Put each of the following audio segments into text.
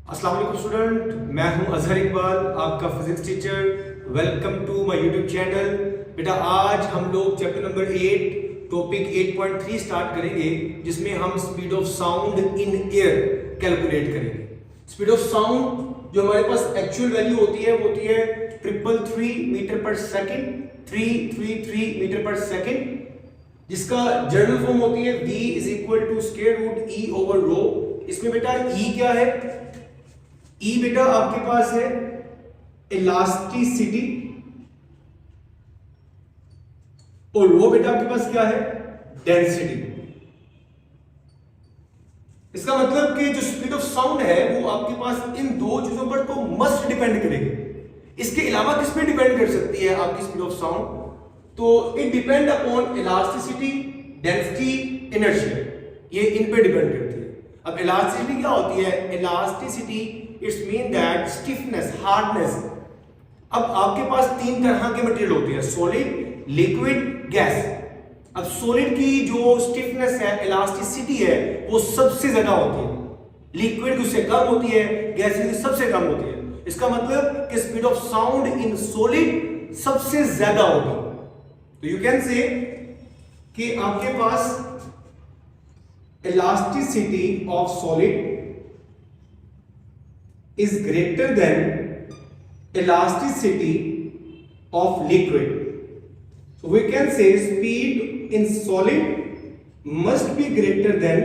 अस्सलाम वालेकुम स्टूडेंट, मैं हूं अजहर इकबाल, आपका physics teacher. Welcome to my YouTube channel. बेटा आज हम लोग चैप्टर नंबर 8 टॉपिक 8.3 स्टार्ट करेंगे, जिसमें हम speed of sound in air calculate करेंगे। स्पीड ऑफ साउंड जो हमारे पास एक्चुअल वैल्यू होती है वो होती है 333 मीटर पर सेकेंड, 333 मीटर पर सेकेंड, जिसका जनरल फॉर्म होती है v is equal to square root e over rho. इसमें बेटा e क्या है? E बेटा आपके पास है इलास्टिसिटी और रो बेटा आपके पास क्या है? डेंसिटी। इसका मतलब कि जो स्पीड ऑफ साउंड है वो आपके पास इन दो चीजों पर तो मस्ट डिपेंड करेगी। इसके अलावा किस पे डिपेंड कर सकती है आपकी स्पीड ऑफ साउंड? तो it depend upon elasticity, density, inertia, ये इन पे डिपेंड करती है। अब इलास्टिसिटी क्या होती है? Elasticity it's mean that stiffness, hardness. अब आपके पास तीन तरह के मटेरियल होते हैं, सॉलिड, लिक्विड, गैस। अब सॉलिड की जो स्टिफनेस है, इलास्टिसिटी है, वो सबसे ज्यादा होती है, लिक्विड की उससे कम होती है, गैस की सबसे कम होती है। इसका मतलब कि speed of sound in solid सबसे ज्यादा होगी। तो यू कैन से कि आपके पास elasticity of solid is greater than elasticity of liquid. So we can say speed in solid must be greater than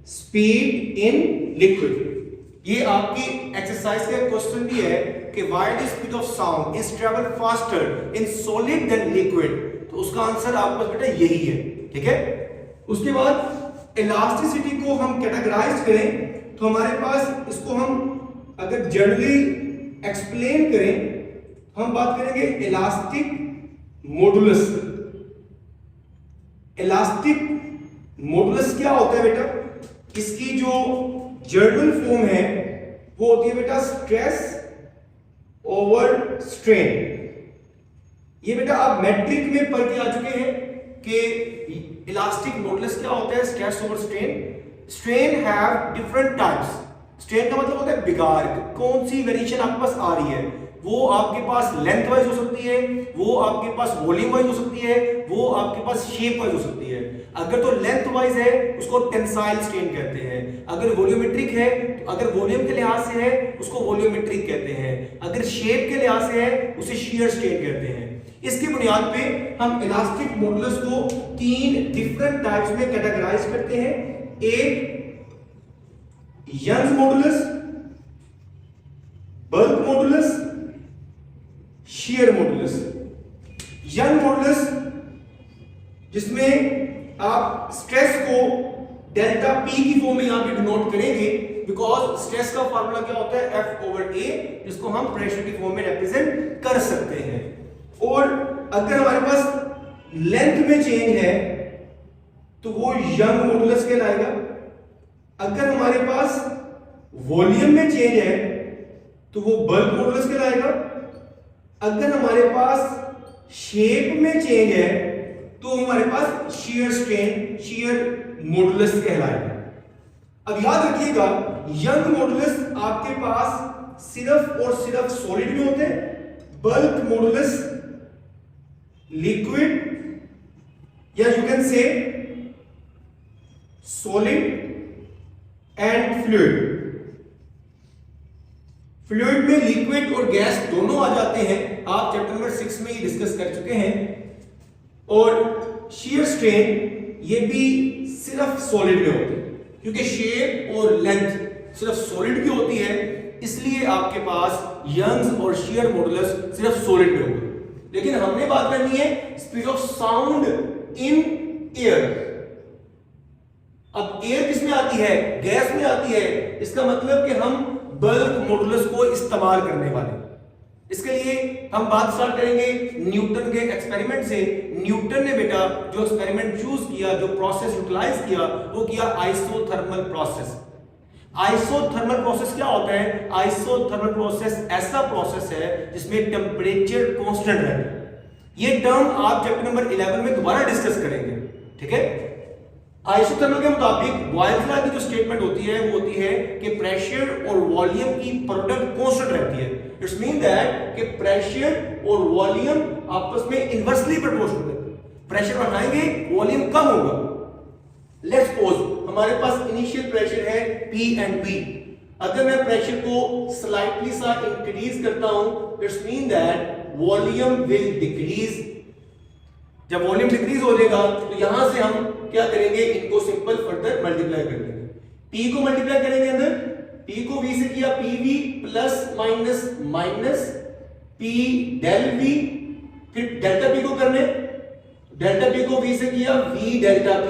speed in liquid. ये आपकी exercise का क्वेश्चन भी है कि why the speed of sound is travel faster in solid than liquid. तो उसका answer आपके पास बेटा यही है, ठीक है। उसके बाद इलास्टिसिटी को हम कैटेगराइज करें तो हमारे पास इसको हम अगर जनरली एक्सप्लेन करें तो हम बात करेंगे इलास्टिक मॉडुलस। इलास्टिक मॉडुलस क्या होता है बेटा? इसकी जो जनरल फॉर्म है वो होती है बेटा स्ट्रेस ओवर स्ट्रेन। ये बेटा आप मैट्रिक में पढ़ के आ चुके हैं कि इलास्टिक मॉडुलस क्या होता है, stress over strain. Strain have different types. Strain का मतलब होता है बिगाड़, कौन सी वेरिएशन आपके पास आ रही है। वो आपके पास लेंथ वाइज हो सकती है, वो आपके पास वॉल्यूम वाइज हो सकती है, वो आपके पास शेप वाइज हो सकती है। अगर तो लेंथ वाइज है उसको टेंसाइल स्ट्रेन कहते हैं। अगर वॉल्यूमेट्रिक है, तो अगर वॉल्यूम के लिहाज से है उसको वॉल्यूमेट्रिक कहते हैं। अगर शेप के लिहाज से है उसे शियर स्ट्रेन कहते हैं। इसकी बुनियाद पे हम इलास्टिक मॉडुलस को तीन डिफरेंट टाइप्स में कैटेगराइज करते हैं। एक Young's modulus, bulk modulus, shear modulus. Young modulus जिसमें आप स्ट्रेस को डेल्टा पी की फॉर्म में यहां पे डिनोट करेंगे, बिकॉज स्ट्रेस का फार्मूला क्या होता है? एफ ओवर ए, जिसको हम प्रेशर की फॉर्म में रिप्रेजेंट कर सकते हैं। और अगर हमारे पास लेंथ में चेंज है तो वो यंग मॉडुलस कहलाएगा। अगर हमारे पास वॉल्यूम में चेंज है तो वो बल्क मॉडुलस कहलाएगा। अगर हमारे पास शेप में चेंज है तो हमारे पास शियर स्ट्रेन, शियर मॉडुलस कहलाएगा। अब याद रखिएगा, यंग मॉडुलस आपके पास सिर्फ और सिर्फ सॉलिड में होते हैं, बल्क मॉडुलस लिक्विड या यू कैन से सॉलिड एंड फ्लूइड। फ्लूइड में लिक्विड और गैस दोनों आ जाते हैं, आप चैप्टर नंबर 6 में ये डिस्कस कर चुके हैं। और शियर स्ट्रेन ये भी सिर्फ सॉलिड में होते हैं, क्योंकि शेप और लेंथ सिर्फ सॉलिड की होती है, इसलिए आपके पास यंग्स और शियर मॉडुलस सिर्फ सॉलिड में होगा। लेकिन हमने बात करनी है speed of sound in air. अब एयर किस में आती है? गैस में आती है। इसका मतलब कि हम बल्क मॉडुलस को इस्तेमाल करने वाले। इसके लिए हम बात स्टार्ट करेंगे न्यूटन के एक्सपेरिमेंट से। न्यूटन ने बेटा जो एक्सपेरिमेंट चूज किया, जो प्रोसेस यूटिलाइज किया, वो किया आइसोथर्मल प्रोसेस। आइसोथर्मल प्रोसेस क्या होता है? आइसोथर्मल प्रोसेस ऐसा प्रोसेस है जिसमें टेम्परेचर कांस्टेंट रहता है। ये टर्म आप चैप्टर नंबर 11 में दोबारा डिस्कस करेंगे, ठीक है। आइसोथर्मल के मुताबिक बॉयल्स लॉ की जो स्टेटमेंट होती है वो होती है कि प्रेशर और वॉल्यूम की प्रोडक्ट कांस्टेंट रहती है। इट्स मीन दैट कि प्रेशर और वॉल्यूम आपस में इनवर्सली प्रोपोर्शनल है। प्रेशर बढ़ाएंगे वॉल्यूम कम होगा। लेट्स सपोज हमारे पास इनिशियल प्रेशर है P एंड B। अगर मैं प्रेशर को स्लाइटली सा इंक्रीज करता हूं, it's mean that volume will decrease. जब वॉल्यूम डिक्रीज हो जाएगा तो यहां से हम क्या करेंगे, इनको सिंपल फर्दर मल्टीप्लाई कर देंगे। P को मल्टीप्लाई करेंगे अंदर, P को V से किया PV plus minus minus P del V, फिर डेल्टा P को करने, डेल्टा P को V से किया V डेल्टा P।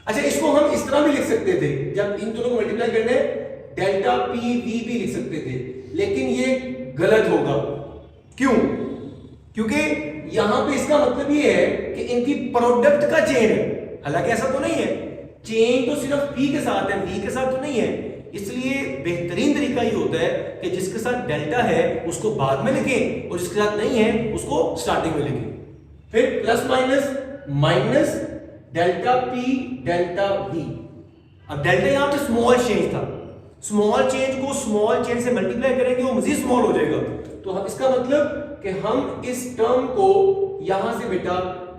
अच्छा, इसको हम इस तरह भी लिख सकते थे, जब इन दोनों को मल्टीप्लाई करने डेल्टा P V भी लिख सकते थे, लेकिन ये गलत होगा। क्यों? क्योंकि यहां पे इसका मतलब ये है कि इनकी प्रोडक्ट का चेन है, हालांकि ऐसा तो नहीं है। चेन तो सिर्फ P के साथ है, V के साथ तो नहीं है। इसलिए बेहतरीन तरीका ये होता है कि जिसके साथ डेल्टा है उसको बाद में लिखें और जिसके साथ नहीं है उसको स्टार्टिंग में लिखें। फिर plus minus minus delta P delta V। अब डेल्टा यहां पे स्मॉल चेंज था, स्मॉल चेंज को स्मॉल चेंज से मल्टीप्लाई करेंगे वो मजीद स्मॉल हो जाएगा। तो इसका मतलब कि हम इस टर्म को यहां से बेटा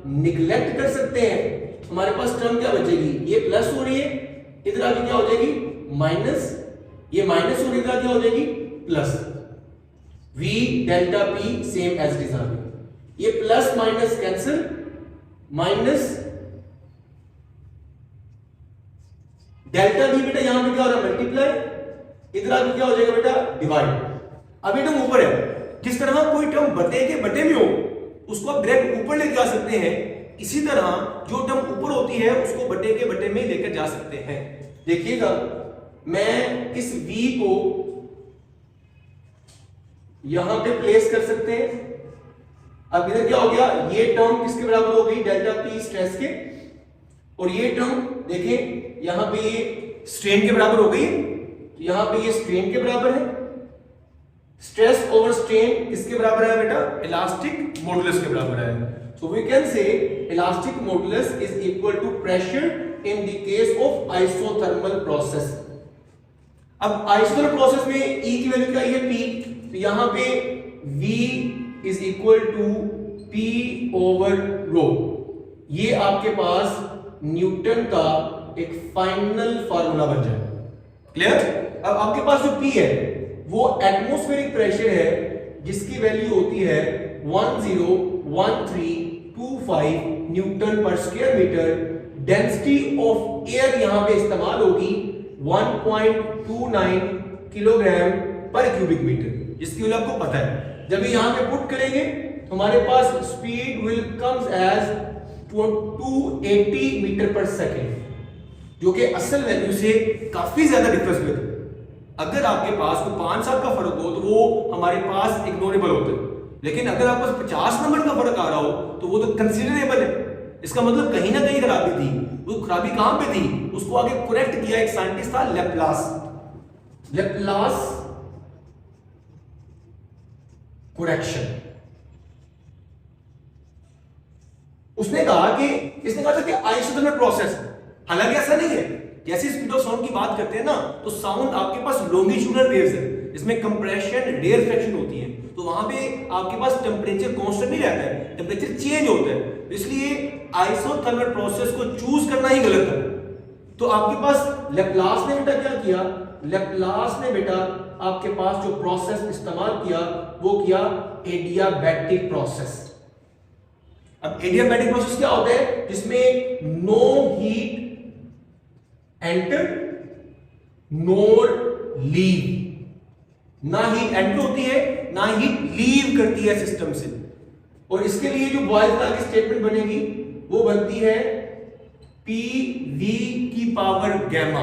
निगलेक्ट कर सकते हैं। हमारे पास टर्म क्या बचेगी, ये प्लस हो रही है, इधर आगे क्या हो जाएगी माइनस, ये माइनस हो रही है, इधर क्या हो जाएगी plus. V delta P same as it is आगे, ये plus minus cancel, minus delta V बेटा यहां पे क्या हो रहा है मल्टीप्लाई, इधर आगे क्या हो जाएगा बेटा डिवाइड। अब ये टर्म ऊपर है, जिस तरह कोई टर्म बटे के बटे में हो उसको आप डायरेक्ट ऊपर लेके आ सकते हैं, इसी तरह जो टर्म ऊपर होती है उसको बटे के बटे में लेकर जा सकते हैं। देखिएगा, मैं इस V को यहां पे प्लेस कर सकते हैं। अब इधर क्या हो गया, ये टर्म किसके बराबर हो गई, डेल्टा P स्ट्रेस के, और ये टर्म देखें यहां पे ये स्ट्रेन के बराबर हो गई, यहां पे ये स्ट्रेन के बराबर है। स्ट्रेस ओवर स्ट्रेन किसके बराबर है बेटा, इलास्टिक मॉडुलस के बराबर है। So we can say elastic modulus is equal to pressure in the case of isothermal process. अब आइसोथर्मल प्रोसेस में E की वैल्यू क्या है P, तो यहां पे V is equal to P over rho. ये आपके पास न्यूटन का एक फाइनल फार्मूला बन जाए। क्लियर? अब आपके पास जो P है वो एटमॉस्फेरिक प्रेशर है जिसकी वैल्यू होती है 101325 न्यूटन पर square metre. Density of air यहां पे इस्तेमाल होगी 1.29 किलोग्राम पर क्यूबिक मीटर, जिसकी वैल्यू आपको पता है। जब यहां पे पुट करेंगे तो हमारे पास speed will comes as 280 metre पर सेकेंड, जो कि असल वैल्यू से काफी ज्यादा डिफरेंस में है। अगर आपके पास कोई 5 साल का फर्क हो तो वो हमारे पास इग्नोरेबल होता है, लेकिन अगर आपके पास 50 नंबर का फर्क आ रहा हो तो वो तो कंसीडरेबल है। इसका मतलब कहीं ना कहीं खराबी थी। वो खराबी कहां पे थी, उसको आगे करेक्ट किया एक साइंटिस्ट था लेप्लास। Laplace correction. उसने कहा कि आइसोथर्मल प्रोसेस, हालांकि ऐसा नहीं है। जैसे स्पीड ऑफ साउंड की बात करते हैं ना, तो साउंड आपके पास लॉन्गिट्यूडनल वेव्स है, इसमें कंप्रेशन रेयरफेक्शन होती है, तो वहां पे आपके पास टेंपरेचर कांस्टेंट नहीं रहता है, टेंपरेचर चेंज होता है। इसलिए आइसोथर्मल प्रोसेस को चूज करना ही गलत है। तो आपके पास लेप्लास ने बेटा क्या किया, लेप्लास ने बेटा आपके पास जो प्रोसेस इस्तेमाल किया वो किया एडियाबैटिक प्रोसेस। अब एडियाबैटिक प्रोसेस क्या होता है, जिसमें नो हीट एंटर नोर लीव, ना हीट एंटर होती है ना हीट लीव करती है सिस्टम से। और इसके लिए जो बॉयल्स लॉ की स्टेटमेंट बनेगी वो बनती है PV की पावर गैमा।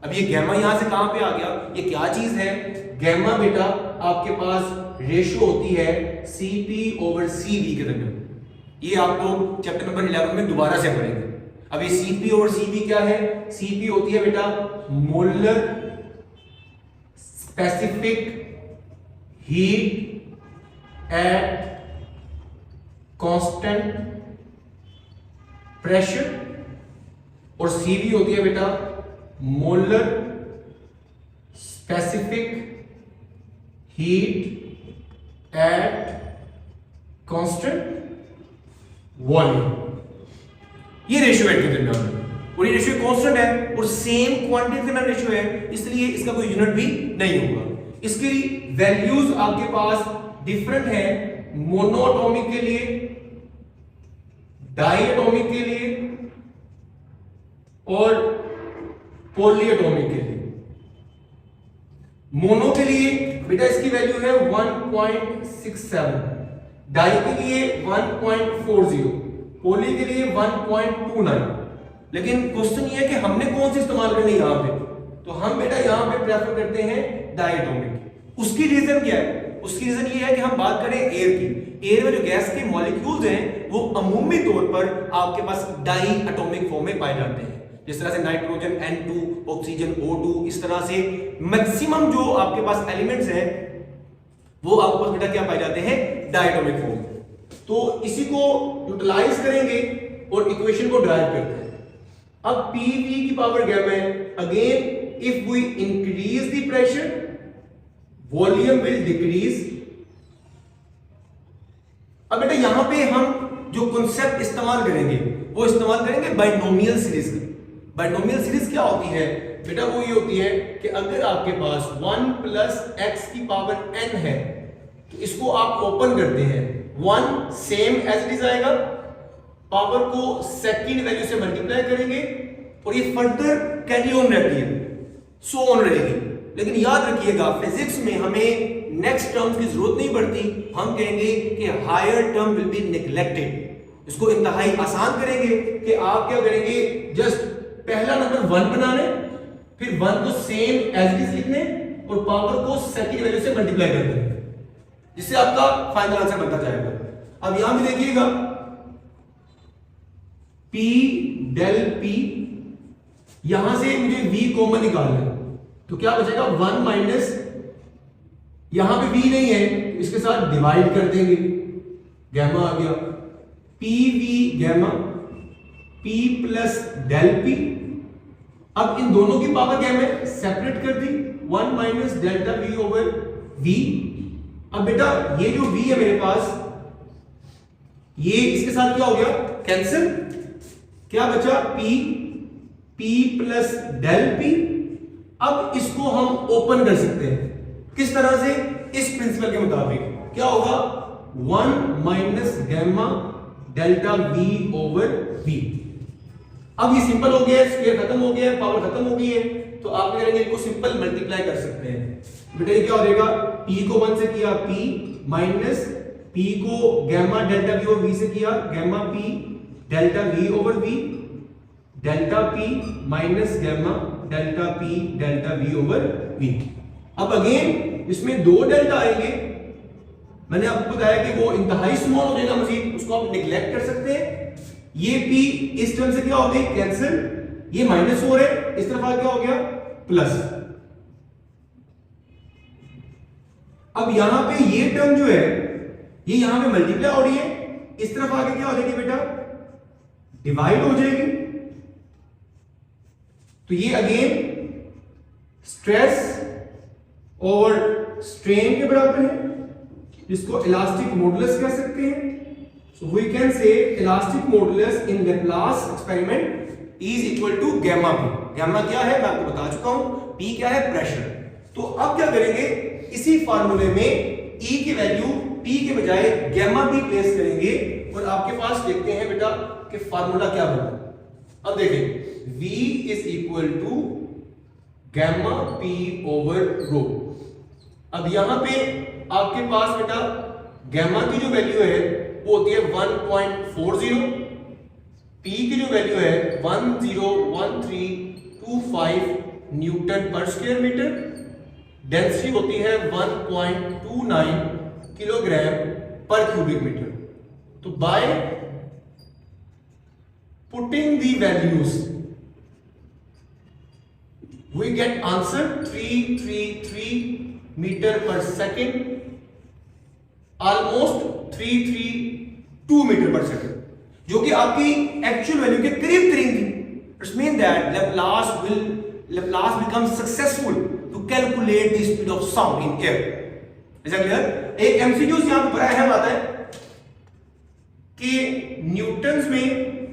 अब ये गैमा यहां से कहां पे आ गया, ये क्या चीज है, गैमा बेटा आपके पास रेशियो होती है CP ओवर CV के दरमियान। ये आप लोग चैप्टर नंबर 11 में दोबारा से पढ़ेंगे। अब ये CP ओवर CV क्या है, CP होती है बेटा molar specific heat at constant pressure, और CV होती है बेटा molar specific heat at constant volume. ये रेशियो है इनके दरमियान में, और ये रेशियो कांस्टेंट है और सेम क्वांटिटी के दरमियान रेशियो है, इसलिए इसका कोई यूनिट भी नहीं होगा। इसकी वैल्यूज आपके पास डिफरेंट है, मोनोएटॉमिक के लिए, डाइएटॉमिक के लिए और पॉलीएटॉमिक के लिए। मोनो के लिए बेटा इसकी वैल्यू है 1.67, डाई के लिए 1.40, पोली के लिए 1.29। लेकिन क्वेश्चन ये है कि हमने कौन सी इस्तेमाल करनी है यहां पे, तो हम बेटा यहां पे प्रेफर करते हैं डायटोमिक। उसकी रीजन क्या है? उसकी रीजन ये है कि हम बात करें एयर की, एयर में जो गैस के मॉलिक्यूल्स हैं वो अमूमी तौर पर आपके पास डाई एटॉमिक फॉर्म में पाए जाते हैं, जिस तरह से नाइट्रोजन N2, ऑक्सीजन O2, इस तरह से मैक्सिमम जो आपके पास एलिमेंट्स हैं वो आपके पास बेटा क्या पाए जाते हैं, डायटोमिक फॉर्म। तो इसी को यूटिलाइज करेंगे और इक्वेशन को ड्राइव करते हैं। अब PV की पावर गैमा है, again if we increase the pressure volume will decrease. अब बेटा यहां पे हम जो कॉन्सेप्ट इस्तेमाल करेंगे वो इस्तेमाल करेंगे बाइनोमियल सीरीज का। बाइनोमियल सीरीज क्या होती है बेटा? वो ये होती है कि अगर आपके पास 1 प्लस x की पावर n है तो इसको आप ओपन करते हैं, 1 सेम एज इट इज आएगा, पावर को सेकंड वैल्यू से मल्टीप्लाई करेंगे और ये फर्दर कैरी ऑन रहती है, सो ऑन रहेगी। लेकिन याद रखिएगा फिजिक्स में हमें नेक्स्ट टर्म्स की जरूरत नहीं पड़ती, हम कहेंगे कि higher term will be neglected. इसको इंतहाई आसान करेंगे कि आप क्या करेंगे, जस्ट पहला नंबर 1 बनाने, फिर 1 को सेम एज इट इज लिखने और पावर को सेकंड वैल्यू से मल्टीप्लाई कर देंगे, जिससे आपका फाइनल आंसर बनता जाएगा। अब यहां भी देखिएगा P डेल P, यहां से मुझे V कॉमन निकालना है, तो क्या बचेगा 1 माइनस, यहां पे V नहीं है तो इसके साथ डिवाइड कर देंगे, गैमा आ गया, PV gamma, P plus del P। अब इन दोनों की पावर गैमा सेपरेट कर दी, 1 minus delta V over V। अब बेटा ये जो V है मेरे पास, ये इसके साथ क्या हो गया, कैंसिल, क्या बचा P प्लस डेल P। अब इसको हम ओपन कर सकते हैं, किस तरह से, इस प्रिंसिपल के मुताबिक क्या होगा, 1 minus gamma delta V over V। अब ये सिंपल हो गया, स्क्वायर खत्म हो गया, पावर खत्म हो गई है, तो आप क्या करेंगे, इनको सिंपल मल्टीप्लाई कर सकते हैं। बेटा ये क्या हो जाएगा, P को 1 से किया P माइनस P को gamma delta V over V से किया gamma P delta V over V, delta P minus gamma delta P delta V over V। अब अगेन इसमें 2 डेल्टा आएंगे, मैंने आपको बताया कि वो इंतहाई स्मॉल हो जाएगा मजीद, उसको आप निगलेक्ट कर सकते हैं। ये P इस टर्म से क्या हो गई, कैंसिल, ये माइनस हो रहा है, इस तरफ आ क्या हो गया, प्लस। अब यहां पे ये टर्म जो है ये यहां पे मल्टीप्लाई हो रही है, इस तरफ आके क्या हो जाएगी बेटा, डिवाइड हो जाएगी। तो ये अगेन स्ट्रेस और स्ट्रेन के बराबर है, जिसको इलास्टिक मॉडुलस कह सकते हैं। So we can say elastic modulus in Laplace experiment is equal to gamma P। Gamma क्या है मैं आपको बता चुका हूं, P क्या है, प्रेशर। तो अब क्या करेंगे, इसी फार्मूले में E की वैल्यू P के बजाय गैमा P प्लेस करेंगे और आपके पास देखते हैं बेटा कि फार्मूला क्या होगा। अब देखें V is equal to gamma P over rho. अब यहां पे आपके पास बेटा गैमा की जो वैल्यू है वो होती है 1.40, P की जो वैल्यू है 101325 न्यूटन पर स्क्वायर मीटर, डेंसिटी होती है 1.29 किलोग्राम पर क्यूबिक मीटर। तो by putting the values we get answer 333 metre पर सेकेंड, ऑलमोस्ट 332 मीटर पर सेकेंड, जो कि आपकी एक्चुअल वैल्यू के करीब करीब थी। It means that Laplace becomes successful to calculate the speed of sound in air. Is that clear? एक MCQ यहां पर बड़ा अहम आता है कि न्यूटन्स में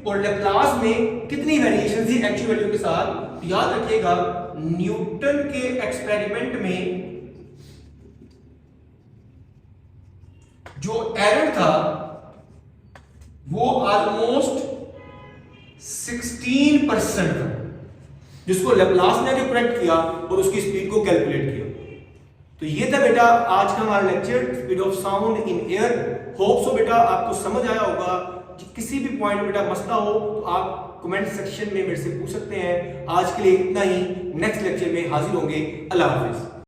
और लेप्लास में कितनी वेरिएशन थी एक्चुअल वैल्यू के साथ। याद रखिएगा न्यूटन के एक्सपेरिमेंट में जो एरर था वो ऑलमोस्ट 16% था, जिसको लेप्लास ने करेक्ट किया और उसकी स्पीड को कैलकुलेट किया। तो ये था बेटा आज का हमारा lecture speed of sound in air. Hope so बेटा आपको समझ आया होगा। किसी भी पॉइंट में बेटा मसला हो तो आप कमेंट सेक्शन में मेरे से पूछ सकते हैं। आज के लिए इतना ही, नेक्स्ट लेक्चर में हाजिर होंगे। अल्लाह हाफिज।